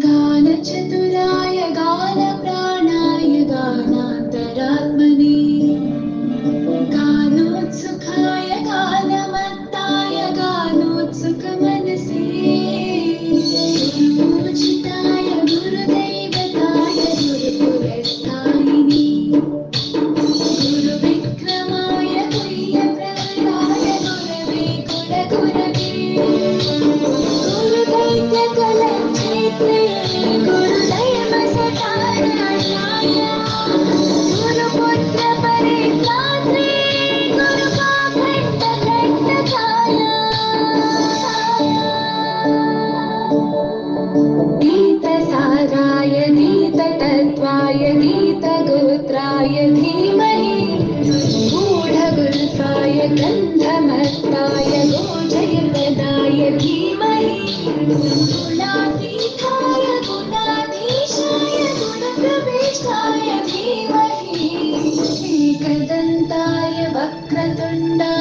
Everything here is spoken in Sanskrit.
गानचतुराय गानप्राणाय गानान्तरात्मने गानोत्सुकाय गानमत्ताय गानोत्सुकमनसे गुरुपूजिताय गुरुदैवताय गुरुपुरस्थायिने गुरुविक्रमाय तुल्यप्रवराय गुरवे कुलगुरवे गुरुदैत्यकलक्षेत्रे गुरुदैवसठारणाय गुरुपुत्रपरित्रात्रे गुरुपाखण्डखण्डकाय गीतसाराय गीततत्त्वाय गीतगोत्राय धीमहि गूढगुल्फाय गन्धमत्ताय गोचरपदाय धीमहि गुणातीताय गुणाधीशाय गुणप्रविष्टाय धीमहि एकदन्ताय वक्रतुण्डाय